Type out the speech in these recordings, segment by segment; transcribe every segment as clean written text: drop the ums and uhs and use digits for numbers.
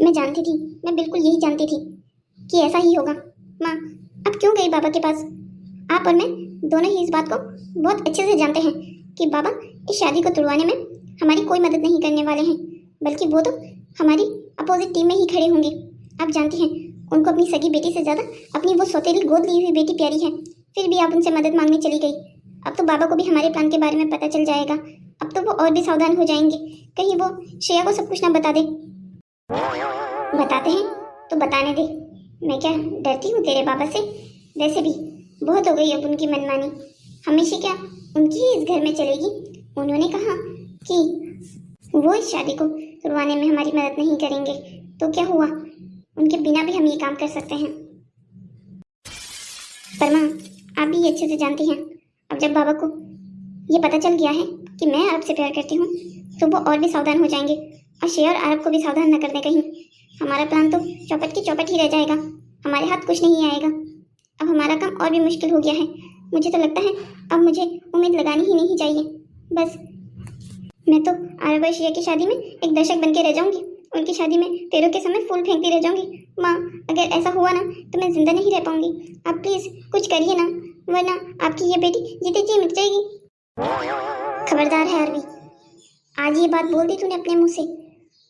मैं जानती थी, मैं बिल्कुल यही जानती थी कि ऐसा ही होगा। माँ, आप क्यों गई बाबा के पास? आप और मैं दोनों ही इस बात को बहुत अच्छे से जानते हैं कि बाबा इस शादी को तुड़वाने में हमारी कोई मदद नहीं करने वाले हैं, बल्कि वो तो हमारी अपोजिट टीम में ही खड़े होंगे। आप जानती हैं, उनको अपनी सगी बेटी से ज़्यादा अपनी वो सौतेली गोद ली हुई बेटी प्यारी है, फिर भी आप उनसे मदद मांगने चली गई। अब तो बाबा को भी हमारे प्लान के बारे में पता चल जाएगा। अब तो वो और भी सावधान हो जाएंगे, कहीं वो श्रेया को सब कुछ ना बता दे। बताते हैं तो बताने दे, मैं क्या डरती हूँ तेरे बाबा से? वैसे भी बहुत हो गई अब उनकी मनमानी, हमेशा क्या उनकी ही इस घर में चलेगी। उन्होंने कहा कि वो इस शादी को तुड़वाने में हमारी मदद नहीं करेंगे, तो क्या हुआ, उनके बिना भी हम ये काम कर सकते हैं। पर माँ, आप भी ये अच्छे से जानती हैं, अब जब बाबा को ये पता चल गया है कि मैं आरब से प्यार करती हूँ, तो वो और भी सावधान हो जाएंगे और शेयर और आरब को भी सावधान न कर दे कहीं। हमारा प्लान तो चौपट की चौपट ही रह जाएगा, हमारे हाथ कुछ नहीं आएगा। अब हमारा काम और भी मुश्किल हो गया है। मुझे तो लगता है अब मुझे उम्मीद लगानी ही नहीं चाहिए। बस मैं तो आरब और शेयर की शादी में एक दर्शक बन के रह जाऊंगी, उनकी शादी में तेरों के समय फूल फेंकती रह जाऊंगी। माँ, अगर ऐसा हुआ ना तो मैं जिंदा नहीं रह पाऊंगी। आप प्लीज कुछ करिए ना, वरना आपकी ये बेटी जीते जी मिट जाएगी। खबरदार है आरवी, आज ये बात बोल दी तूने अपने मुंह से।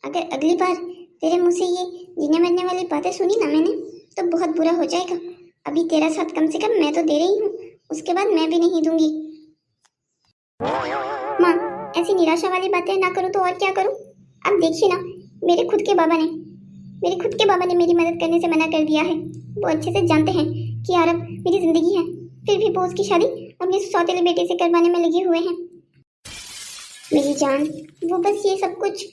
अगर अगली बार तेरे मुंह से ये जीने मरने वाली बातें सुनी ना मैंने, तो बहुत बुरा हो जाएगा। अभी तेरा साथ कम से कम मैं तो दे रही हूँ, उसके बाद मैं भी नहीं दूंगी। माँ, ऐसी निराशा वाली बातें ना करूँ तो और क्या करूँ? अब देखिए ना, मेरे खुद के बाबा ने मेरी मदद करने से मना कर दिया है। वो अच्छे से जानते हैं कि आरब मेरी जिंदगी है, फिर भी वो उसकी शादी अपनी सौतेली बेटे से करवाने में लगे हुए हैं। मेरी जान, वो बस ये सब कुछ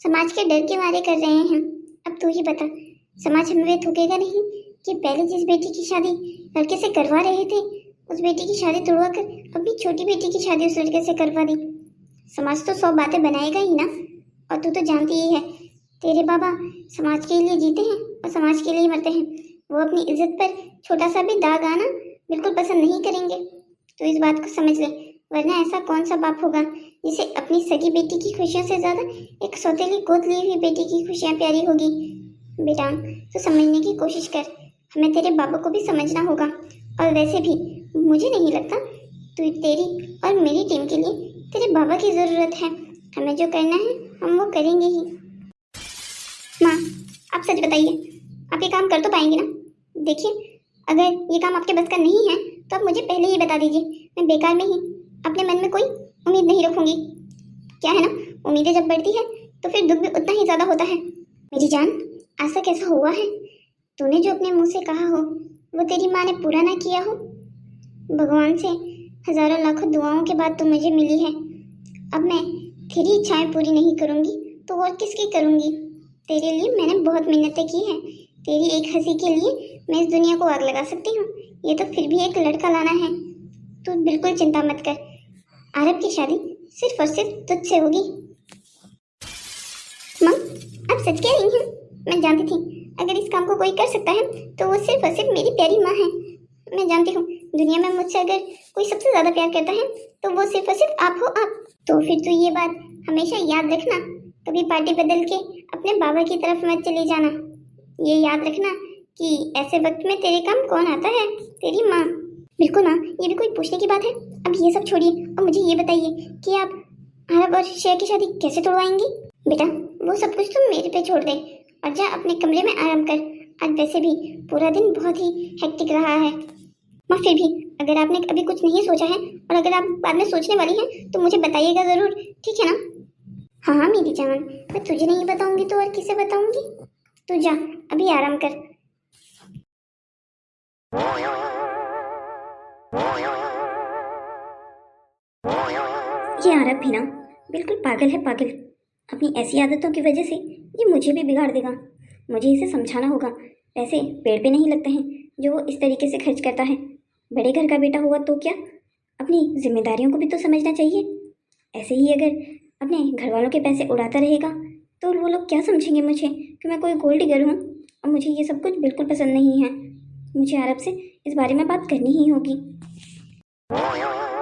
समाज के डर के मारे कर रहे हैं। अब तू ही बता, समाज हमें थूकेगा नहीं कि पहले जिस बेटी की शादी लड़के से करवा रहे थे, उस बेटी की शादी तोड़वा कर अपनी छोटी बेटी की शादी उस लड़के से करवा दी। समाज तो 100 बातें बनाएगा ही ना। और तू तो जानती ही है, तेरे बाबा समाज के लिए जीते हैं और समाज के लिए मरते हैं। वो अपनी इज्जत पर छोटा सा भी दाग आना बिल्कुल पसंद नहीं करेंगे। तो इस बात को समझ ले, वरना ऐसा कौन सा बाप होगा जिसे अपनी सगी बेटी की खुशियों से ज्यादा एक सौतेली गोद ली हुई बेटी की खुशियां प्यारी होगी। बेटा, तो समझने की कोशिश कर, हमें तेरे बाबा को भी समझना होगा। और वैसे भी मुझे नहीं लगता तो तेरी और मेरी टीम के लिए तेरे बाबा की जरूरत है। हमें जो करना है हम वो करेंगे ही। माँ, आप सच बताइए, आप ये काम कर तो पाएंगे ना? देखिए, अगर ये काम आपके बस का नहीं है तो आप मुझे पहले ही बता दीजिए, मैं बेकार में ही अपने मन में कोई उम्मीद नहीं रखूंगी। क्या है ना, उम्मीदें जब बढ़ती है तो फिर दुख भी उतना ही ज्यादा होता है। मेरी जान, ऐसा कैसा हुआ है? तूने जो अपने मुंह से कहा हो वो तेरी माँ ने पूरा ना किया हो? भगवान से हजारों लाखों दुआओं के बाद तो मुझे मिली है। अब मैं तेरी इच्छाएं पूरी नहीं करूंगी तो और किसकी करूंगी? तेरे लिए मैंने बहुत मेहनतें की हैं। तेरी एक हंसी के लिए मैं इस दुनिया को आग लगा सकती हूँ, ये तो फिर भी एक लड़का लाना है। तू बिल्कुल चिंता मत कर, आरब की शादी सिर्फ और सिर्फ तुझसे होगी। माँ, आप सच कह रही हैं? मैं जानती थी अगर इस काम को कोई कर सकता है तो वो सिर्फ और सिर्फ मेरी प्यारी माँ है। मैं जानती हूँ दुनिया में मुझसे अगर कोई सबसे ज्यादा प्यार करता है तो वो सिर्फ और सिर्फ आप हो आप। तो फिर तू ये बात हमेशा याद रखना, कभी पार्टी बदल के अपने बाबा की तरफ मत चले जाना। ये याद रखना कि ऐसे वक्त में तेरे काम कौन आता है? तेरी माँ। बिल्कुल माँ, ये भी कोई पूछने की बात है? अब ये सब छोड़िए और मुझे ये बताइए कि आप आरब और शेया की शादी कैसे तोड़वाएंगी? बेटा, वो सब कुछ तुम मेरे पे छोड़ दे और जा अपने कमरे में आराम कर। आज वैसे भी पूरा दिन बहुत ही हेक्टिक रहा है। माँ, फिर भी अगर आपने अभी कुछ नहीं सोचा है और अगर आप बाद में सोचने वाली हैं तो मुझे बताइएगा जरूर, ठीक है ना? हाँ हाँ मेरी जान, मैं तुझे नहीं बताऊंगी तो और किसे बताऊंगी? तू जा अभी आराम कर। ये आरब भी ना बिल्कुल पागल है, पागल। अपनी ऐसी आदतों की वजह से ये मुझे भी बिगाड़ देगा। मुझे इसे समझाना होगा। पैसे पेड़ पे नहीं लगते हैं जो वो इस तरीके से खर्च करता है। बड़े घर का बेटा हुआ तो क्या, अपनी जिम्मेदारियों को भी तो समझना चाहिए। ऐसे ही अगर अपने घर वालों के पैसे उड़ाता रहेगा तो वो लोग क्या समझेंगे मुझे कि मैं कोई गोल्ड डिगर हूँ। और मुझे ये सब कुछ बिल्कुल पसंद नहीं है। मुझे आरब से इस बारे में बात करनी ही होगी।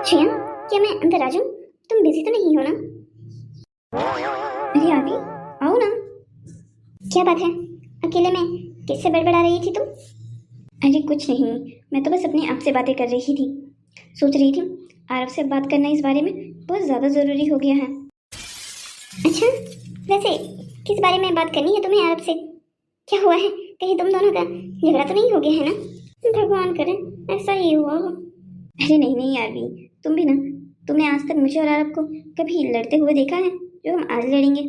श्रेया, क्या मैं अंदर आ जाऊँ? तुम बिजी तो नहीं हो ना? अरे आरवी, आओ ना। क्या बात है, अकेले में किससे बड़बड़ा रही थी तुम? अरे कुछ नहीं, मैं तो बस अपने आप से बातें कर रही थी। सोच रही थी आरव से बात करना इस बारे में बहुत ज़्यादा ज़रूरी हो गया है। अच्छा, वैसे किस बारे में बात करनी है तुम्हें आरव से? क्या हुआ है, कहीं तुम दोनों का झगड़ा तो नहीं हो गया है ना? भगवान करे ऐसा ही हुआ हो। अरे नहीं नहीं यार भी, तुम भी ना, तुमने आज तक मुझे और आरव को कभी लड़ते हुए देखा है जो हम आज लड़ेंगे?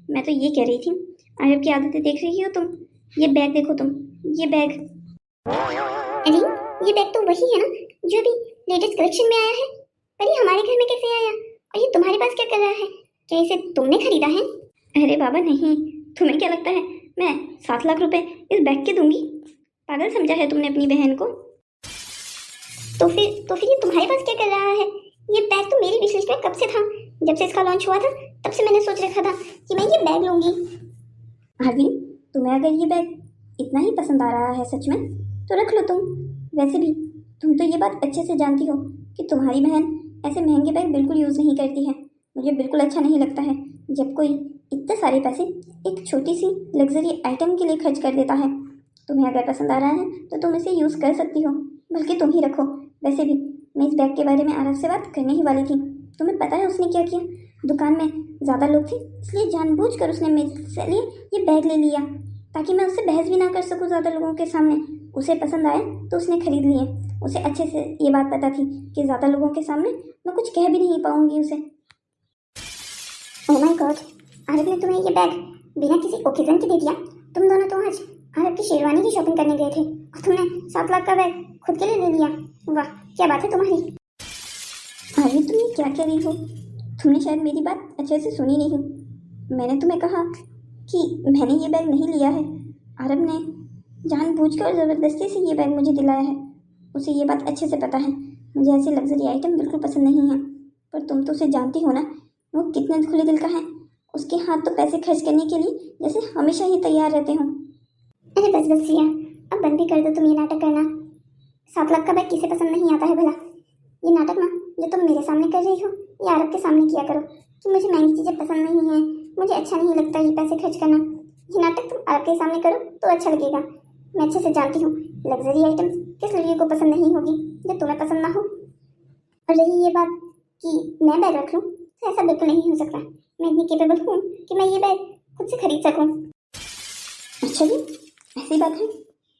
मैं तो ये कह रही थी, आरव की आदतें देख रही हो तुम? ये बैग देखो तुम, ये बैग। अरे ये बैग तो वही है ना जो अभी लेटेस्ट कलेक्शन में आया है। अरे हमारे घर में कैसे आया और ये तुम्हारे पास क्या कर रहा है? क्या इसे तुमने खरीदा है? अरे बाबा नहीं, तुम्हें क्या लगता है मैं 7 लाख रुपए इस बैग के दूंगी? पागल समझा है तुमने अपनी बहन को? तो फिर ये तुम्हारे पास क्या कर रहा है? ये बैग तो मेरी विश लिस्ट में कब से था। जब से इसका लॉन्च हुआ था तब से मैंने सोच रखा था कि मैं ये बैग लूंगी। आरवी, तुम्हें अगर ये बैग इतना ही पसंद आ रहा है सच में तो रख लो तुम। वैसे भी तुम तो ये बात अच्छे से जानती हो कि तुम्हारी बहन ऐसे महंगे बैग बिल्कुल यूज़ नहीं करती है। मुझे बिल्कुल अच्छा नहीं लगता है जब कोई इतने सारे पैसे एक छोटी सी लग्जरी आइटम के लिए खर्च कर देता है। तुम्हें अगर पसंद आ रहा है तो तुम इसे यूज़ कर सकती हो, बल्कि तुम ही रखो। वैसे भी मैं इस बैग के बारे में आरव से बात करने ही वाली थी। तुम्हें पता है उसने क्या किया? दुकान में ज़्यादा लोग थे इसलिए जानबूझकर उसने मेरे लिए ये बैग ले लिया ताकि मैं उससे बहस भी ना कर सकूँ ज़्यादा लोगों के सामने। उसे पसंद आया तो उसने खरीद लिए। उसे अच्छे से ये बात पता थी कि ज़्यादा लोगों के सामने मैं कुछ कह भी नहीं पाऊंगी उसे। ओह माय गॉड, आरव ने तुम्हें ये बैग बिना किसी ओकेजन के दे दिया? तुम दोनों तो आज आरव की शेरवानी की शॉपिंग करने गए थे और तुमने 7 लाख का बैग खुद के लिए ले लिया। वाह, क्या बात है तुम्हारी। आरवी, तुम ये क्या कह रही हो? तुमने शायद मेरी बात अच्छे से सुनी नहीं। मैंने तुम्हें कहा कि मैंने ये बैग नहीं लिया है। आरव ने जानबूझकर और ज़बरदस्ती से ये बैग मुझे दिलाया है। उसे ये बात अच्छे से पता है मुझे ऐसी लग्जरी आइटम बिल्कुल पसंद नहीं है। पर तुम तो उसे जानती हो ना, वो कितने खुले दिल का है। उसके हाथ तो पैसे खर्च करने के लिए जैसे हमेशा ही तैयार रहते हो। अरे बस बस सिया, अब बंद भी कर दो तुम ये नाटक करना। 7 लाख का बैग किसे पसंद नहीं आता है भला? ये नाटक ना जो तुम मेरे सामने कर रही हो ये आरव के सामने किया करो कि मुझे महंगी चीज़ें पसंद नहीं है, मुझे अच्छा नहीं लगता ये पैसे खर्च करना। ये नाटक तुम आरव के सामने करो तो अच्छा लगेगा। मैं अच्छे से जानती हूँ लग्जरी आइटम्स किस लड़की को पसंद नहीं होगी जो तुम्हें पसंद ना हो। और रही ये बात कि मैं बैग रख लूँ, तो ऐसा बिल्कुल नहीं हो सकता। मैं इतनी केपेबल हूँ कि मैं ये बैग खुद से खरीद सकूँ। अच्छा जी, ऐसी बात है?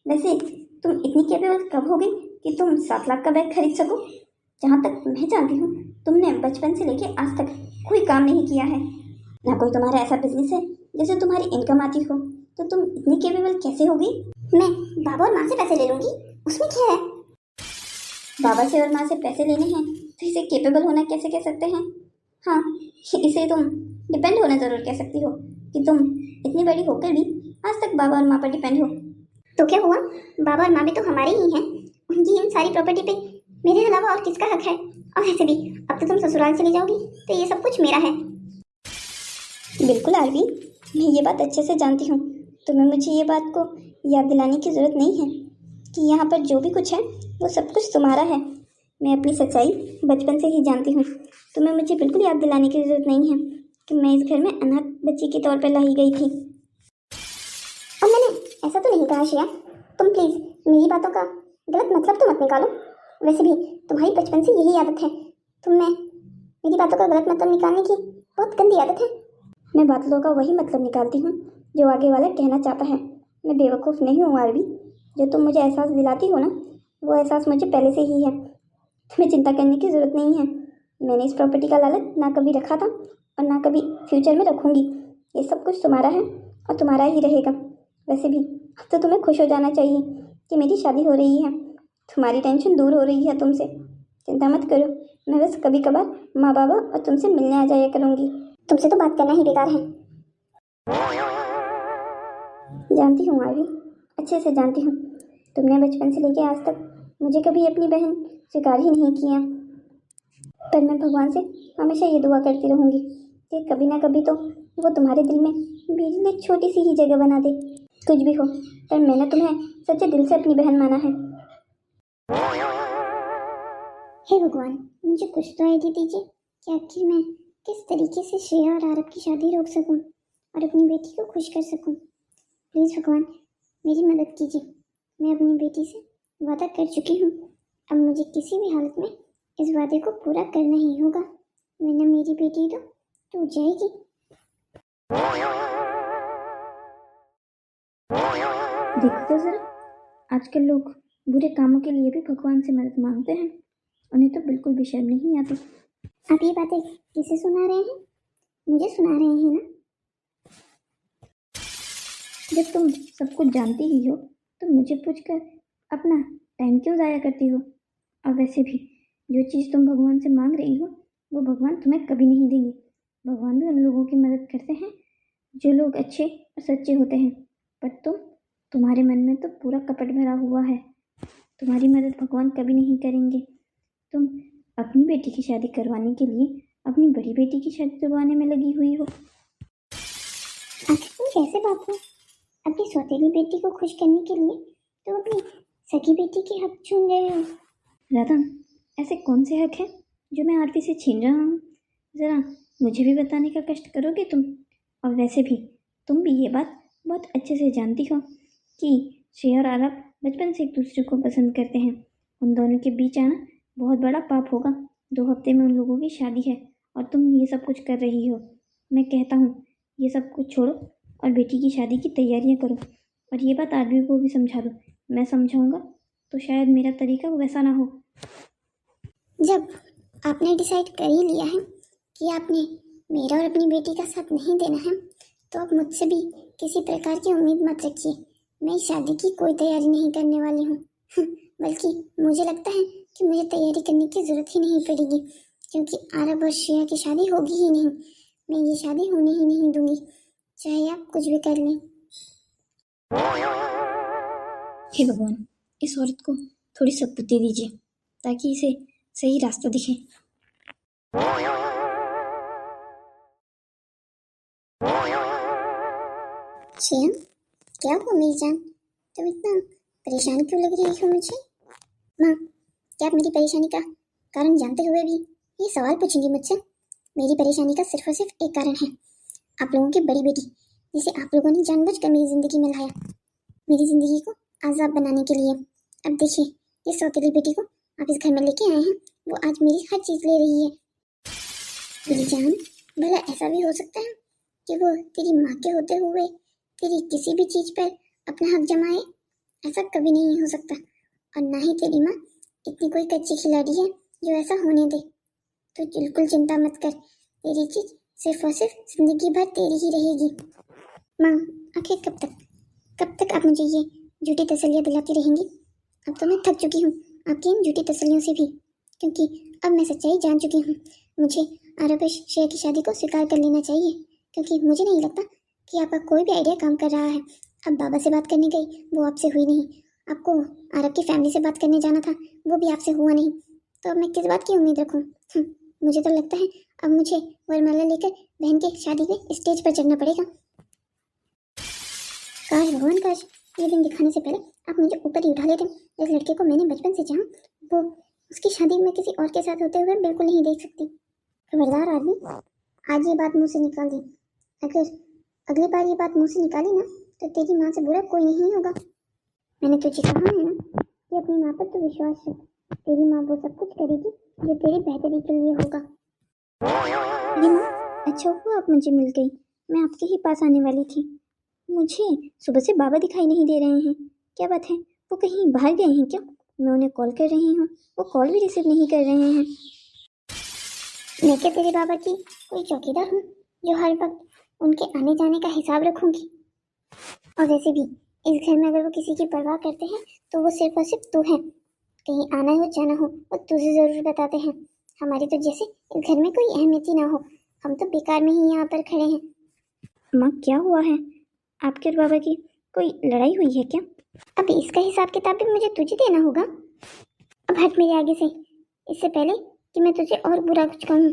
वैसे तुम इतनी कैपेबल कब हो गई कि तुम 7 लाख का बैग खरीद सको? जहाँ तक मैं जानती हूँ तुमने बचपन से लेके आज तक कोई काम नहीं किया है, ना कोई तुम्हारा ऐसा बिजनेस है जैसे तुम्हारी इनकम आती हो। तो तुम इतनी कैपेबल कैसे हो गई? मैं बाबा और माँ से पैसे ले लूँगी, उसमें क्या है? बाबा से और माँ से पैसे लेने हैं तो इसे कैपेबल होना कैसे कह सकते हैं? हाँ, इसे तुम डिपेंड होना ज़रूर कह सकती हो कि तुम इतनी बड़ी होकर भी आज तक बाबा और माँ पर डिपेंड हो। तो क्या हुआ, बाबा और माँ भी तो हमारे ही हैं। उनकी इन सारी प्रॉपर्टी पे मेरे अलावा और किसका हक है? और ऐसे भी अब तो तुम ससुराल चली जाओगी तो ये सब कुछ मेरा है। बिल्कुल आरवी, मैं ये बात अच्छे से जानती हूँ। तुम्हें मुझे ये बात को याद दिलाने की ज़रूरत नहीं है कि यहाँ पर जो भी कुछ है वो सब कुछ तुम्हारा है। मैं अपनी सच्चाई बचपन से ही जानती हूँ। तुम्हें मुझे बिल्कुल याद दिलाने की ज़रूरत नहीं है कि मैं इस घर में अनाथ बच्ची के तौर पर लाई गई थी। और मैंने ऐसा तो नहीं कहा श्रेया, तुम प्लीज़ मेरी बातों का गलत मतलब तो मत निकालो। वैसे भी तुम्हारी बचपन से यही आदत है, तुम में मेरी बातों का गलत मतलब निकालने की बहुत गंदी आदत है। मैं बातों का वही मतलब निकालती हूँ जो आगे वाला कहना चाहता है। मैं बेवकूफ़ नहीं हूँ आरवी। जो तुम मुझे एहसास दिलाती हो ना, वो एहसास मुझे पहले से ही है। तुम्हें चिंता करने की ज़रूरत नहीं है। मैंने इस प्रॉपर्टी का लालच ना कभी रखा था और ना कभी फ्यूचर में रखूँगी। ये सब कुछ तुम्हारा है और तुम्हारा ही रहेगा। वैसे भी अब तो तुम्हें खुश हो जाना चाहिए कि मेरी शादी हो रही है। तुम्हारी टेंशन दूर हो रही है तुमसे। चिंता मत करो, मैं बस कभी कभार माँ बाबा और तुमसे मिलने आ जाया करूँगी। तुमसे तो बात करना ही बेकार है। जानती हूँ आरवी, अच्छे से जानती हूँ। तुमने बचपन से लेके आज तक मुझे कभी अपनी बहन स्वीकार ही नहीं किया। पर मैं भगवान से हमेशा ये दुआ करती रहूँगी कि कभी ना कभी तो वो तुम्हारे दिल में मेरे लिए छोटी सी ही जगह बना दे। कुछ भी हो, पर मैंने तुम्हें सच्चे दिल से अपनी बहन माना है। हे भगवान, मुझे कुछ तो आइडिया दीजिए कि आखिर मैं किस तरीके से श्रेया और आरव की शादी रोक सकूं और अपनी बेटी को खुश कर सकूं। प्लीज़ भगवान मेरी मदद कीजिए। मैं अपनी बेटी से वादा कर चुकी हूँ, अब मुझे किसी भी हालत में इस वादे को पूरा करना ही होगा, वरना मेरी बेटी तो टूट जाएगी। देखो तो जरा, आजकल लोग बुरे कामों के लिए भी भगवान से मदद मांगते हैं, उन्हें तो बिल्कुल भी शर्म नहीं आती। आप ये बातें किसे सुना रहे हैं? मुझे सुना रहे हैं ना? जब तुम सब कुछ जानती ही हो तो मुझे पूछकर अपना टाइम क्यों ज़ाया करती हो? और वैसे भी जो चीज़ तुम भगवान से मांग रही हो वो भगवान तुम्हें कभी नहीं देंगे। भगवान भी उन लोगों की मदद करते हैं जो लोग अच्छे और सच्चे होते हैं, पर तुम्हारे मन में तो पूरा कपट भरा हुआ है। तुम्हारी मदद भगवान कभी नहीं करेंगे। तुम अपनी बेटी की शादी करवाने के लिए अपनी बड़ी बेटी की शादी करवाने में लगी हुई हो। आखिर तुम कैसे बात हो? अपनी सौतेली बेटी को खुश करने के लिए तो अपनी सगी बेटी के हक छीन रहे हो। राधा, ऐसे कौन से हक हैं जो मैं आरती से छीन रहा हूँ? ज़रा मुझे भी बताने का कष्ट करोगे तुम? और वैसे भी तुम भी ये बात बहुत अच्छे से जानती हो कि श्रेया और आरव बचपन से एक दूसरे को पसंद करते हैं। उन दोनों के बीच आना बहुत बड़ा पाप होगा। 2 हफ्ते में उन लोगों की शादी है और तुम ये सब कुछ कर रही हो। मैं कहता हूँ ये सब कुछ छोड़ो और बेटी की शादी की तैयारियाँ करो, और ये बात आरवी को भी समझा दो। मैं समझाऊँगा तो शायद मेरा तरीका वैसा ना हो। जब आपने डिसाइड कर ही लिया है कि आपने मेरा और अपनी बेटी का साथ नहीं देना है, तो अब मुझसे भी किसी प्रकार की उम्मीद मत रखिए। मैं इस शादी की कोई तैयारी नहीं करने वाली हूँ। बल्कि मुझे लगता है कि मुझे तैयारी करने की जरूरत ही नहीं पड़ेगी, क्योंकि आरव और श्रेया की शादी होगी ही नहीं। मैं ये शादी होने ही नहीं दूंगी, चाहे आप कुछ भी कर लें। हे भगवान, इस औरत को थोड़ी सद्बुद्धि दीजिए ताकि इसे सही रास्ता दिखे। श्रेया, क्या हुआ मेरी जान? तुम इतना परेशान क्यों लग रही हो मुझे? माँ, क्या आप मेरी परेशानी का कारण जानते हुए भी ये सवाल पूछेंगी मुझसे? मेरी परेशानी का सिर्फ और सिर्फ एक कारण है, आप लोगों की बड़ी बेटी, जिसे आप लोगों ने जानबूझकर मेरी जिंदगी में लाया, मेरी जिंदगी को आजाद बनाने के लिए। अब देखिए, ये सौतेली बेटी को आप इस घर में लेके आए हैं, वो आज मेरी हर चीज ले रही है। मेरी जान, भला ऐसा भी हो सकता है कि वो तेरी माँ के होते हुए तेरी किसी भी चीज पर अपना हक जमाए? ऐसा कभी नहीं हो सकता, और ना ही तेरी माँ इतनी कोई कच्ची खिलाड़ी है जो ऐसा होने दे। तो बिल्कुल चिंता मत कर, तेरी चीज सिर्फ और सिर्फ जिंदगी भर तेरी ही रहेगी। माँ, आखिर कब तक आप मुझे ये झूठी तसल्लियाँ दिलाती रहेंगी? अब तो मैं थक चुकी हूँ आपकी इन झूठी तसल्लियों से भी, क्योंकि अब मैं सच्चाई जान चुकी हूँ। मुझे आरव श्रेया की शादी को स्वीकार कर लेना चाहिए, क्योंकि मुझे नहीं लगता कि आपका कोई भी आइडिया काम कर रहा है। अब बाबा से बात करने गई, वो आपसे हुई नहीं। आपको आरव की फैमिली से बात करने जाना था, वो भी आपसे हुआ नहीं। तो अब मैं किस बात की उम्मीद रखूँ? मुझे तो लगता है अब मुझे वरमाला लेकर बहन की शादी में स्टेज पर चढ़ना पड़ेगा। काश भगवान, काश ये दिन दिखाने से पहले आप मुझे ऊपर ही उठा लेते। इस लड़के को मैंने बचपन से चाहा, वो उसकी शादी में किसी और के साथ होते हुए बिल्कुल नहीं देख सकती। खबरदार आदमी, आज ये बात मुंह से निकाल दी। अगर अगली बार ये बात मुंह से निकाली ना, तो तेरी माँ से बुरा कोई नहीं होगा। मैंने तुझे कहा है ना कि अपनी माँ पर तो विश्वास रख। तेरी माँ वो सब कुछ करेगी जो तेरी बेहतरी के लिए होगा। अरे माँ, अच्छा हुआ आप मुझे मिल गई। मैं आपके ही पास आने वाली थी। मुझे सुबह से बाबा दिखाई नहीं दे रहे हैं। क्या बात है, वो कहीं बाहर गए हैं क्या? मैं उन्हें कॉल कर रही हूँ, वो कॉल भी रिसीव नहीं कर रहे हैं। मैं क्या तेरे बाबा की कोई चौकीदार हूँ जो हर वक्त उनके आने जाने का हिसाब रखूंगी? और वैसे भी इस घर में अगर वो किसी की परवाह करते हैं तो वो सिर्फ और सिर्फ तू है। कहीं आना हो जाना हो वो तुझे जरूर बताते हैं। हमारी तो जैसे इस घर में कोई अहमियत ही ना हो, हम तो बेकार में ही यहाँ पर खड़े हैं। माँ, क्या हुआ है? आपके और बाबा की कोई लड़ाई हुई है क्या? अब इसका हिसाब किताब भी मुझे तुझे देना होगा। अब हट मेरे आगे से, इससे पहले कि मैं तुझे और बुरा कुछ कहूँ।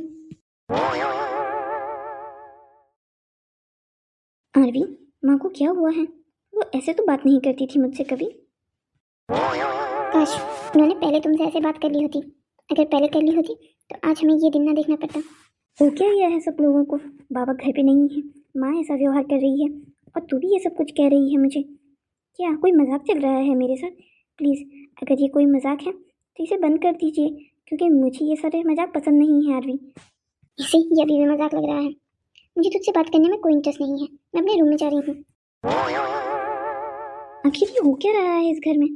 आरवी, माँ को क्या हुआ है? वो ऐसे तो बात नहीं करती थी मुझसे कभी। काश उन्होंने पहले तुमसे ऐसे बात कर ली होती। अगर पहले कर ली होती तो आज हमें ये दिन ना देखना पड़ता। हो क्या गया है सब लोगों को? बाबा घर पे नहीं है, माँ ऐसा व्यवहार कर रही है, और तू भी ये सब कुछ कह रही है मुझे? क्या कोई मजाक चल रहा है मेरे साथ? प्लीज़, अगर ये कोई मजाक है तो इसे बंद कर दीजिए, क्योंकि मुझे ये सारे मजाक पसंद नहीं है आरवी। इसे ये अभी भी मजाक लग रहा है। मुझे तुझसे बात करने में कोई इंटरेस्ट नहीं है। मैं अपने रूम में जा रही हूँ। आखिर ये हो क्या रहा है इस घर में?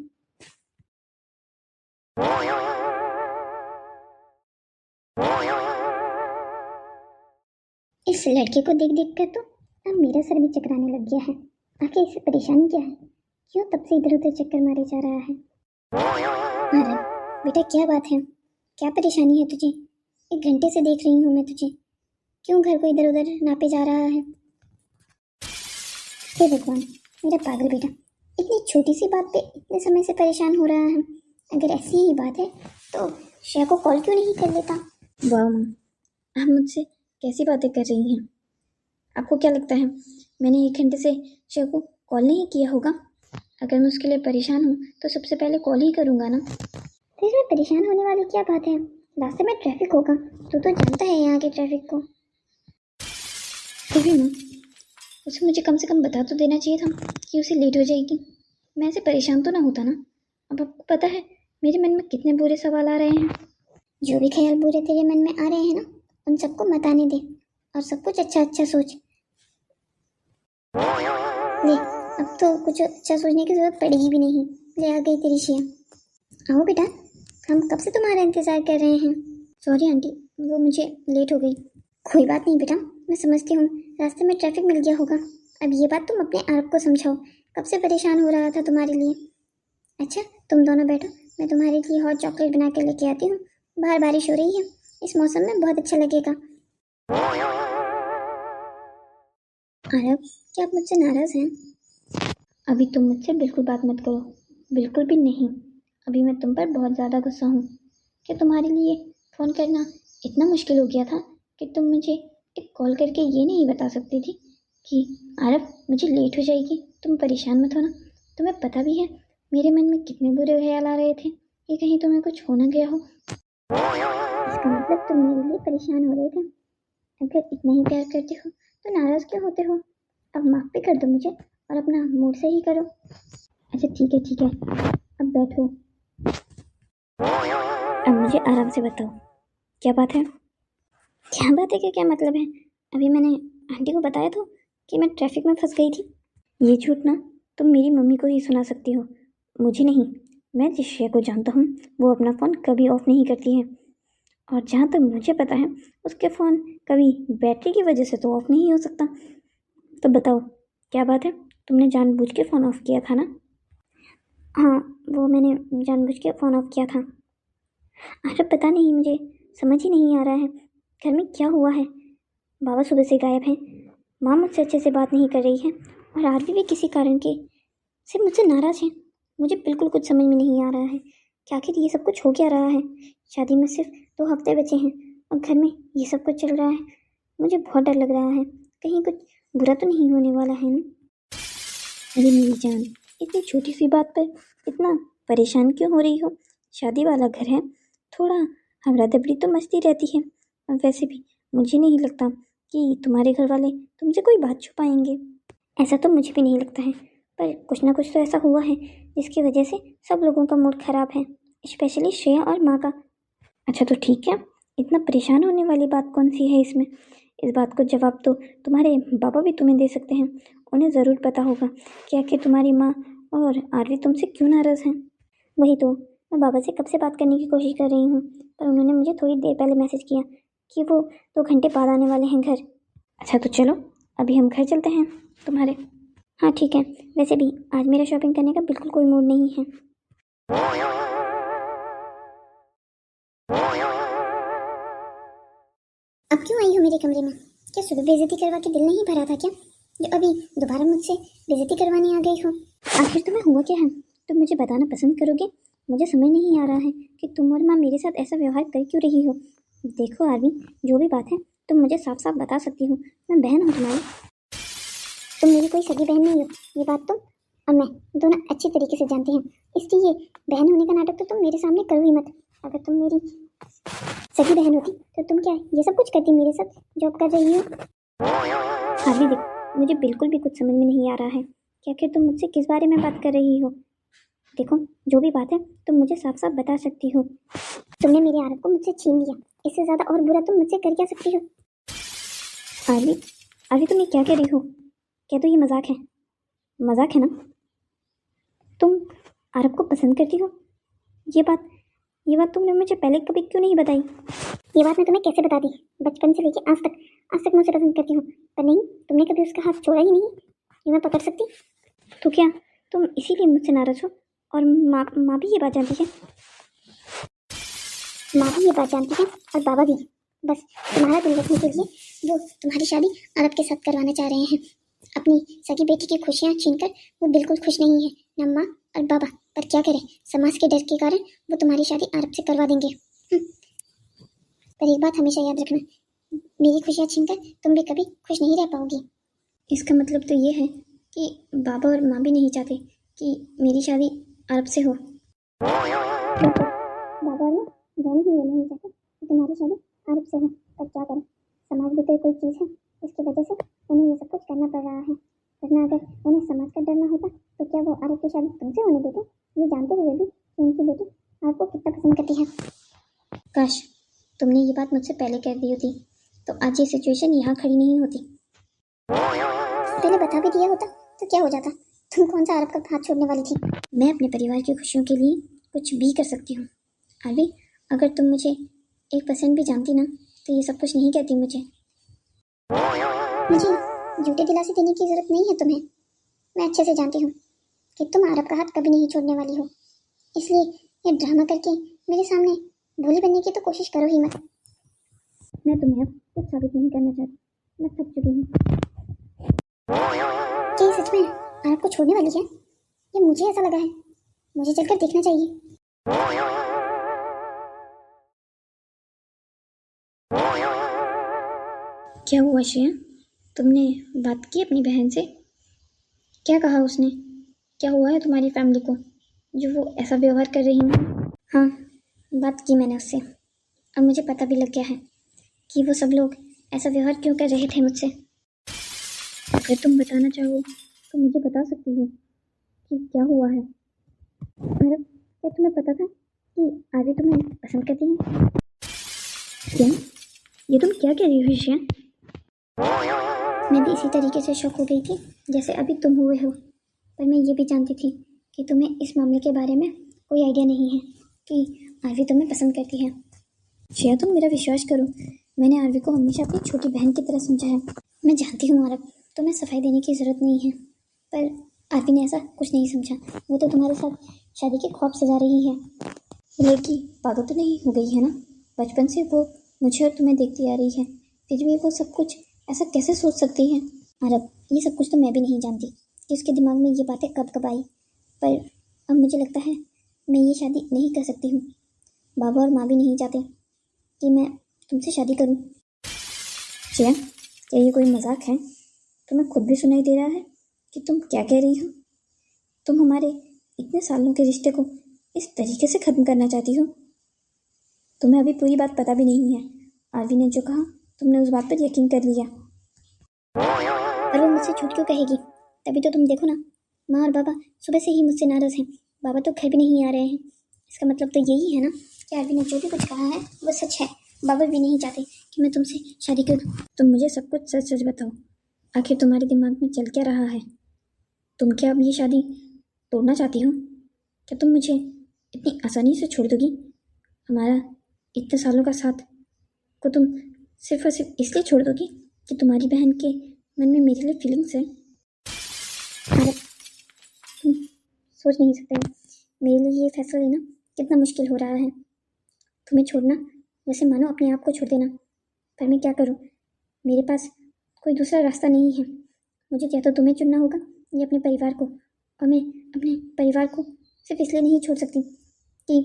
इस लड़के को देख देख कर तो अब मेरा सर भी चकराने लग गया है। आखिर इसे परेशानी क्या है? क्यों तब से इधर उधर चक्कर मारे जा रहा है? अरे बेटा, क्या बात है? क्या परेशानी है तुझे? 1 घंटे से देख रही हूँ मैं तुझे। क्यों घर को इधर उधर नापे जा रहा है? हे भगवान, मेरा पागल बेटा इतनी छोटी सी बात पे इतने समय से परेशान हो रहा है। अगर ऐसी ही बात है तो श्रेया को कॉल क्यों नहीं कर लेता? वाह माँ, आप मुझसे कैसी बातें कर रही हैं? आपको क्या लगता है मैंने 1 घंटे से श्रेया को कॉल नहीं किया होगा? अगर मैं उसके लिए परेशान हूँ तो सबसे पहले कॉल ही करूँगा ना। तो इसमें परेशान होने वाली क्या बात है? रास्ते में ट्रैफिक होगा, तू तो जानता है यहाँ के ट्रैफिक को। फिर भी माँ, उसे मुझे कम से कम बता तो देना चाहिए था कि उसे लेट हो जाएगी। मैं ऐसे परेशान तो ना होता ना। अब आपको पता है मेरे मन में कितने बुरे सवाल आ रहे हैं। जो भी ख्याल बुरे तेरे मन में आ रहे हैं ना, उन सबको मत आने दे और सब कुछ अच्छा अच्छा सोच ले। अब तो कुछ अच्छा सोचने की जरूरत पड़ेगी भी नहीं। ले आ गई तेरी शिया। आओ बेटा, हम कब से तुम्हारा इंतजार कर रहे हैं। सॉरी आंटी, वो मुझे लेट हो गई। कोई बात नहीं बेटा, मैं समझती हूँ रास्ते में ट्रैफिक मिल गया होगा। अब ये बात तुम अपने आप को समझाओ, कब से परेशान हो रहा था तुम्हारे लिए। अच्छा तुम दोनों बैठो, मैं तुम्हारे लिए हॉट चॉकलेट बना के लेके आती हूँ। बाहर बारिश हो रही है, इस मौसम में बहुत अच्छा लगेगा। आरव, क्या आप मुझसे नाराज हैं? अभी तुम मुझसे बिल्कुल बात मत करो, बिल्कुल भी नहीं। अभी मैं तुम पर बहुत ज़्यादा गुस्सा हूँ कि तुम्हारे लिए फ़ोन करना इतना मुश्किल हो गया था कि तुम मुझे एक कॉल करके ये नहीं बता सकती थी कि आरव मुझे लेट हो जाएगी, तुम परेशान मत होना। तुम्हें पता भी है मेरे मन में कितने बुरे ख्याल आ रहे थे कि कहीं तुम्हें कुछ हो ना गया हो। इसका मतलब तुम मेरे लिए परेशान हो रहे थे। अगर इतना ही प्यार करते हो तो नाराज क्यों होते हो? अब माफ भी कर दो मुझे और अपना मूड सही करो। अच्छा ठीक है, अब बैठो। अब मुझे आराम से बताओ, क्या बात है? क्या बात है कि क्या मतलब है? अभी मैंने आंटी को बताया था कि मैं ट्रैफिक में फंस गई थी। ये झूठ ना तुम मेरी मम्मी को ही सुना सकती हो, मुझे नहीं। मैं जिस श्रेया को जानता हूँ वो अपना फ़ोन कभी ऑफ नहीं करती है, और जहाँ तक मुझे पता है उसके फ़ोन कभी बैटरी की वजह से तो ऑफ नहीं हो सकता। तो बताओ क्या बात है? तुमने जानबूझ के फ़ोन ऑफ किया था ना? हाँ, वो मैंने जानबूझ के फ़ोन ऑफ किया था। अरे पता नहीं, मुझे समझ ही नहीं आ रहा है घर में क्या हुआ है। बाबा सुबह से गायब हैं, माँ मुझसे अच्छे से बात नहीं कर रही है और आरवी भी किसी कारण के से मुझसे नाराज़ है। मुझे बिल्कुल कुछ समझ में नहीं आ रहा है कि आखिर ये सब कुछ हो क्या रहा है। शादी में सिर्फ 2 हफ्ते बचे हैं और घर में ये सब कुछ चल रहा है। मुझे बहुत डर लग रहा है, कहीं कुछ बुरा तो नहीं होने वाला है ना। अरे मेरी जान, इतनी छोटी सी बात पर इतना परेशान क्यों हो रही हो? शादी वाला घर है, थोड़ा हवड़ा दबड़ी तो मस्ती रहती है। और वैसे भी मुझे नहीं लगता कि तुम्हारे घर वाले तुमसे कोई बात छुपाएंगे। ऐसा तो मुझे भी नहीं लगता है, पर कुछ ना कुछ तो ऐसा हुआ है जिसकी वजह से सब लोगों का मूड खराब है, स्पेशली श्रेया और माँ का। अच्छा तो ठीक है, इतना परेशान होने वाली बात कौन सी है इसमें? इस बात को जवाब तो तुम्हारे पापा भी तुम्हें दे सकते हैं। उन्हें ज़रूर पता होगा कि आखिर तुम्हारी माँ और आरवी तुमसे क्यों नाराज़ हैं। वही तो, मैं बाबा से कब से बात करने की कोशिश कर रही हूँ, पर उन्होंने मुझे थोड़ी देर पहले मैसेज किया कि वो 2 घंटे बाद आने वाले हैं घर। अच्छा तो चलो अभी हम घर चलते हैं तुम्हारे। हाँ ठीक है, वैसे भी आज मेरा शॉपिंग करने का बिल्कुल कोई मूड नहीं है। अब क्यों आई हो मेरे कमरे में? क्या सुबह बेइज्जती करवा के दिल नहीं भरा था क्या, जो अभी दोबारा मुझसे बेइज्जती करवाने आ गई हो? आखिर तुम्हें हुआ क्या है? तुम मुझे बताना पसंद करोगे? मुझे समझ नहीं आ रहा है कि तुम और माँ मेरे साथ ऐसा व्यवहार कर क्यों रही हो। देखो आरवी, जो भी बात है तुम मुझे साफ साफ बता सकती हो, मैं बहन हूँ तुम्हारी। तुम मेरी कोई सगी बहन नहीं हो, ये बात तुम और मैं दोनों अच्छी तरीके से जानते हैं। इसलिए बहन होने का नाटक तो तुम मेरे सामने करो ही मत। अगर तुम मेरी सगी बहन होती तो तुम क्या ये सब कुछ करती मेरे साथ, जॉब कर रही हो? आरवी देख, मुझे बिल्कुल भी कुछ समझ में नहीं आ रहा है कि आखिर तुम मुझसे किस बारे में बात कर रही हो। देखो, जो भी बात है तुम मुझे साफ साफ बता सकती हो। तुमने मेरे आरव को मुझसे छीन लिया, इससे ज्यादा और बुरा तुम मुझसे कर क्या सकती हो? आरवी, आरवी तुम ये क्या कह रही हो? क्या तो ये मजाक है? मजाक है ना? तुम आरव को पसंद करती हो? ये बात तुमने मुझे पहले कभी क्यों नहीं बताई? ये बात मैं तुम्हें कैसे बता दी? बचपन से लेके आज तक मुझे पसंद करती हूँ, पर नहीं, तुमने कभी उसका हाथ छोड़ा ही नहीं। ये मैं पकड़ सकती? तो क्या तुम इसीलिए मुझसे नाराज हो? और माँ भी ये बात जानती है? माँ भी ये बात जानती है और बाबा भी। बस तुम्हारा दिल रखने के लिए वो तुम्हारी शादी आरव के साथ करवाना चाह रहे हैं। अपनी सगी बेटी की खुशियाँ छीनकर वो बिल्कुल खुश नहीं है, न माँ और बाबा। पर क्या करें, समाज के डर के कारण वो तुम्हारी शादी आरव से करवा देंगे। पर एक बात हमेशा याद रखना, मेरी खुशियाँ छीनकर तुम भी कभी खुश नहीं रह पाओगी। इसका मतलब तो ये है कि बाबा और माँ भी नहीं चाहते कि मेरी शादी आरव से हो। बाबा और माँ दोनों ही ये नहीं चाहते कि तुम्हारी शादी आरव से हो। पर क्या करें, समाज भी तो कोई चीज़ है, इसकी वजह से उन्हें ये सब कुछ करना पड़ रहा है। वरना अगर उन्हें समाज का डर ना होता तो क्या वो आरव की शादी तुमसे होने देते, ये जानते हुए भी कि उनकी बेटी आपको कितना पसंद करती है। काश तुमने ये बात मुझसे पहले कह दी होती तो आज ये सिचुएशन यहाँ खड़ी नहीं होती। पहले बता भी दिया होता तो क्या हो जाता? तुम कौन सा आरव का हाथ छोड़ने वाली थी? मैं अपने परिवार की खुशियों के लिए कुछ भी कर सकती हूँ। आरवी, अगर तुम मुझे 1% भी जानती ना तो ये सब कुछ नहीं कहती मुझे। मुझे झूठे दिलासे देने की जरूरत नहीं है तुम्हें। मैं अच्छे से जानती हूँ कि तुम आरव का हाथ कभी नहीं छोड़ने वाली हो, इसलिए ये ड्रामा करके मेरे सामने भोली बनने की तो कोशिश करो ही मत। मैं तुम्हें अब कुछ साबित नहीं करना चाहती, मैं थक चुकी हूँ। क्या ये सच में आरव को छोड़ने वाली है? ये मुझे ऐसा लगा है, मुझे चलकर देखना चाहिए। क्या हुआ श्रेया? तुमने बात की अपनी बहन से? क्या कहा उसने? क्या हुआ है तुम्हारी फैमिली को जो वो ऐसा व्यवहार कर रही है? हाँ, बात की मैंने उससे। अब मुझे पता भी लग गया है कि वो सब लोग ऐसा व्यवहार क्यों कर रहे थे मुझसे। अगर तुम बताना चाहो तो मुझे बता सकती हो कि क्या हुआ है। अरे, क्या तुम्हें पता था कि आरवी तुम्हें पसंद करती है? क्या? ये तुम क्या कह रही हो श्रेया? मैं भी इसी तरीके से शॉक हो गई थी जैसे अभी तुम हुए हो, पर मैं ये भी जानती थी कि तुम्हें इस मामले के बारे में कोई आइडिया नहीं है कि आरवी तुम्हें पसंद करती है। श्रेया, तुम मेरा विश्वास करो, मैंने आरवी को हमेशा अपनी छोटी बहन की तरह समझा है। मैं जानती हूँ आरव, तुम्हें सफाई देने की ज़रूरत नहीं है, पर आरवी ने ऐसा कुछ नहीं समझा। वो तो तुम्हारे साथ शादी के ख्वाब सजा रही है। लड़की पागल तो नहीं हो गई है ना? बचपन से वो मुझे और तुम्हें देखती आ रही है, फिर भी वो सब कुछ ऐसा कैसे सोच सकती है? आरव, ये सब कुछ तो मैं भी नहीं जानती कि उसके दिमाग में ये बातें कब कब आई, पर अब मुझे लगता है मैं ये शादी नहीं कर सकती हूँ। बाबा और माँ भी नहीं चाहते कि मैं तुमसे शादी करूँ। श्रेया, क्या ये कोई मजाक है? तुम्हें खुद भी सुनाई दे रहा है कि तुम क्या कह रही हो? तुम हमारे इतने सालों के रिश्ते को इस तरीके से ख़त्म करना चाहती हो? तुम्हें अभी पूरी बात पता भी नहीं है। आरवी ने जो कहा तुमने उस बात पर यकीन कर लिया। और वो मुझसे झूठ क्यों कहेगी? तभी तो तुम देखो ना, माँ और बाबा सुबह से ही मुझसे नाराज़ हैं। बाबा तो घर भी नहीं आ रहे हैं। इसका मतलब तो यही है ना कि आरवी ने जो भी कुछ कहा है वो सच है। बाबा भी नहीं चाहते कि मैं तुमसे शादी करूँ। तुम मुझे सब कुछ सच सच बताओ, आखिर तुम्हारे दिमाग में चल क्या रहा है? तुम क्या अब ये शादी तोड़ना चाहती हो? क्या तुम मुझे इतनी आसानी से छोड़ दोगी? हमारा इतने सालों का साथ को तुम सिर्फ और सिर्फ इसलिए छोड़ दोगी कि तुम्हारी बहन के मन में मेरे लिए फीलिंग्स है? अरे तुम सोच नहीं सकते हो मेरे लिए ये फैसला लेना कितना मुश्किल हो रहा है। तुम्हें छोड़ना जैसे मानो अपने आप को छोड़ देना। पर मैं क्या करूँ, मेरे पास कोई दूसरा रास्ता नहीं है। मुझे या तो तुम्हें चुनना होगा या अपने परिवार को, और मैं अपने परिवार को सिर्फ इसलिए नहीं छोड़ सकती कि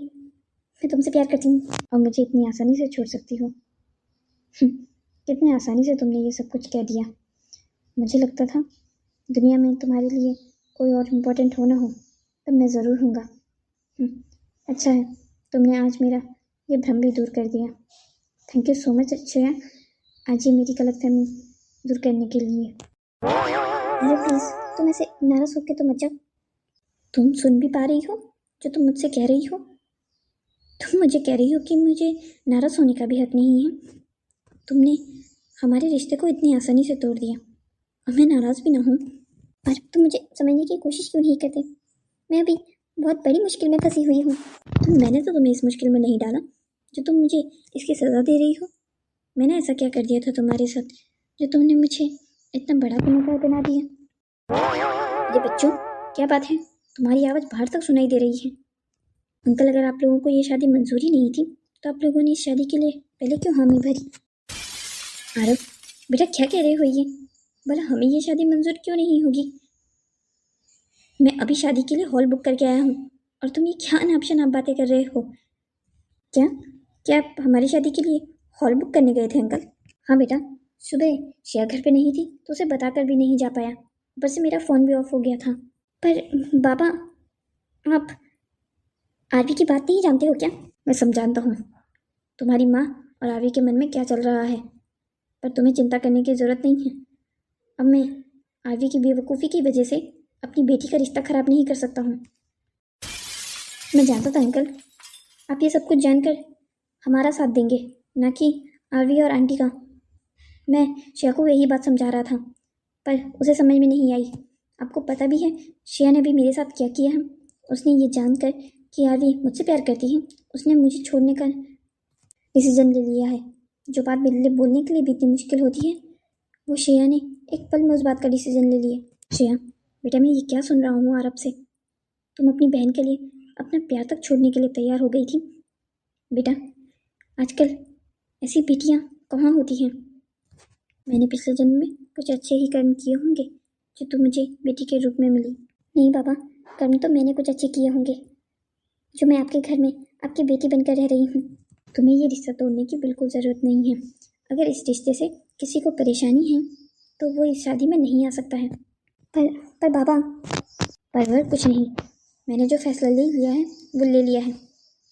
मैं तुमसे प्यार करती हूँ। और मुझे इतनी आसानी से छोड़ सकती हो? कितनी आसानी से तुमने ये सब कुछ कह दिया। मुझे लगता था दुनिया में तुम्हारे लिए कोई और इम्पोर्टेंट हो ना हो, तब मैं ज़रूर हूँगा। अच्छा है, तुमने आज मेरा ये भ्रम भी दूर कर दिया। Thank you so much Shreya, आज ये मेरी गलतफहमी दूर करने के लिए। अरे प्लीज़ तुम ऐसे नाराज़ होकर तो मत जाओ। तुम सुन भी पा रही हो जो तुम मुझसे कह रही हो? तुम मुझे कह रही हो कि मुझे नाराज़ होने का भी हक नहीं है। तुमने हमारे रिश्ते को इतनी आसानी से तोड़ दिया और मैं नाराज़ भी ना हूँ। पर तुम मुझे समझने की कोशिश क्यों नहीं करते? मैं अभी बहुत बड़ी मुश्किल में फंसी हुई हूँ। मैंने तो तुम्हें इस मुश्किल में नहीं डाला जो तुम मुझे इसकी सज़ा दे रही हो। मैंने ऐसा क्या कर दिया था तुम्हारे साथ जो तुमने मुझे इतना बड़ा गुनहगार बना दिया? ये बच्चों, क्या बात है? तुम्हारी आवाज़ बाहर तक सुनाई दे रही है। अंकल, अगर आप लोगों को ये शादी मंजूरी नहीं थी तो आप लोगों ने इस शादी के लिए पहले क्यों हामी भरी? आरव, बेटा क्या कह रहे हो ये? बोला हमें ये शादी मंजूर क्यों नहीं होगी? मैं अभी शादी के लिए हॉल बुक करके आया हूँ और तुम ये क्या अनाप आप बातें कर रहे हो? क्या क्या आप हमारी शादी के लिए हॉल बुक करने गए थे अंकल? हाँ बेटा, सुबह श्रेया घर पे नहीं थी तो उसे बताकर भी नहीं जा पाया। ऊपर से मेरा फ़ोन भी ऑफ हो गया था। पर बाबा, आप आरवी की बात नहीं जानते हो क्या? मैं समझाता हूँ तुम्हारी माँ और आरवी के मन में क्या चल रहा है, पर तुम्हें चिंता करने की ज़रूरत नहीं है। अब मैं आरवी की बेवकूफ़ी की वजह से अपनी बेटी का रिश्ता ख़राब नहीं कर सकता हूँ। मैं जानता था अंकल, आप ये सब कुछ जानकर हमारा साथ देंगे, ना कि आरवी और आंटी का। मैं श्रेया को यही बात समझा रहा था पर उसे समझ में नहीं आई। आपको पता भी है श्रेया ने भी मेरे साथ क्या किया है। उसने ये जानकर कि आरवी मुझसे प्यार करती है, उसने मुझे छोड़ने का डिसीजन ले लिया है। जो बात मेरे लिए बोलने के लिए भी इतनी मुश्किल होती है, वो श्रेया ने एक पल में उस बात का डिसीजन ले लिया। श्रेया बेटा, मैं ये क्या सुन रहा हूँ आरव से? तुम अपनी बहन के लिए अपना प्यार तक छोड़ने के लिए तैयार हो गई थी। बेटा, आजकल ऐसी बेटियाँ कहाँ होती हैं? मैंने पिछले जन्म में कुछ अच्छे ही कर्म किए होंगे जो तुम मुझे बेटी के रूप में मिली। नहीं बाबा, कर्म तो मैंने कुछ अच्छे किए होंगे जो मैं आपके घर में आपकी बेटी बनकर रह रही हूँ। तुम्हें ये रिश्ता तोड़ने की बिल्कुल ज़रूरत नहीं है। अगर इस रिश्ते से किसी को परेशानी है तो वो इस शादी में नहीं आ सकता है। पर बाबा, पर कुछ नहीं, मैंने जो फैसला ले लिया है वो ले लिया है।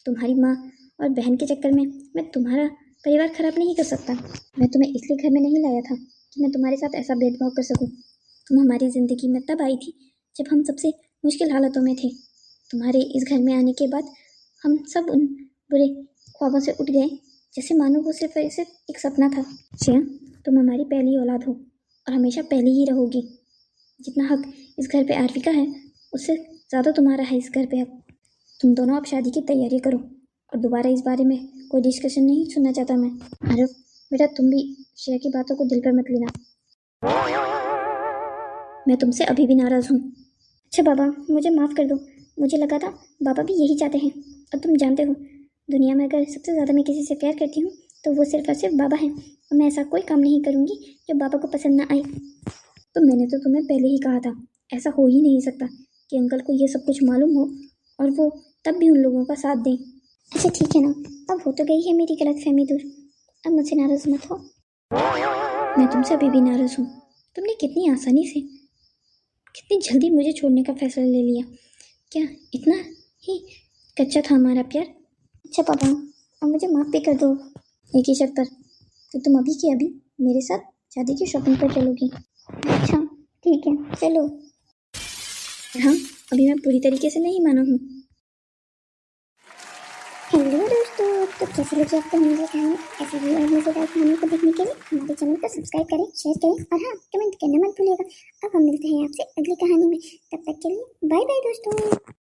तुम्हारी माँ और बहन के चक्कर में मैं तुम्हारा परिवार खराब नहीं कर सकता। मैं तुम्हें इसलिए घर में नहीं लाया था कि मैं तुम्हारे साथ ऐसा भेदभाव कर सकूं। तुम हमारी ज़िंदगी में तब आई थी जब हम सबसे मुश्किल हालातों में थे। तुम्हारे इस घर में आने के बाद हम सब उन बुरे ख्वाबों से उठ गए जैसे मानो वो सिर्फ एक सपना था। श्रेया, तुम हमारी पहली औलाद हो और हमेशा पहली ही रहोगी। जितना हक इस घर पे आरवी का है उससे ज़्यादा तुम्हारा है इस घर पे हक। तुम दोनों अब शादी की तैयारी करो और दोबारा इस बारे में कोई डिस्कशन नहीं सुनना चाहता मैं। आरव बेटा, तुम भी श्रेया की बातों को दिल पर मत लेना। मैं तुमसे अभी भी नाराज़ हूँ। अच्छा बाबा, मुझे माफ़ कर दो। मुझे लगा था बाबा भी यही चाहते हैं। और तुम जानते हो, दुनिया में अगर सबसे ज़्यादा मैं किसी से प्यार करती हूँ तो वो सिर्फ और सिर्फ बाबा हैं। और मैं ऐसा कोई काम नहीं करूँगी जो बाबा को पसंद ना आए। तो मैंने तो तुम्हें पहले ही कहा था, ऐसा हो ही नहीं सकता कि अंकल को ये सब कुछ मालूम हो और वो तब भी उन लोगों का साथ दें। अच्छा ठीक है ना, अब हो तो गई है मेरी गलतफहमी दूर। अब मुझसे नाराज़ मत हो। मैं तुमसे अभी भी नाराज़ हूँ। तुमने कितनी आसानी से, कितनी जल्दी मुझे छोड़ने का फैसला ले लिया। क्या इतना ही कच्चा था हमारा प्यार? अच्छा पापा, अब मुझे माफ़ भी कर दो, एक ही शर्त पर कि तुम अभी की अभी मेरे साथ शादी की शॉपिंग पर चलोगी। अच्छा ठीक है, चलो। हाँ, अभी मैं पूरी तरीके से नहीं माना हूँ। हेलो दोस्तों, तो कैसी लगी आपको हमारी कहानी? ऐसी ही और मज़ेदार कहानी को देखने के लिए हमारे चैनल को सब्सक्राइब करें, शेयर करें और हाँ, कमेंट करना मत भूलिएगा। अब हम मिलते हैं आपसे अगली कहानी में। तब तक के लिए बाय बाय दोस्तों।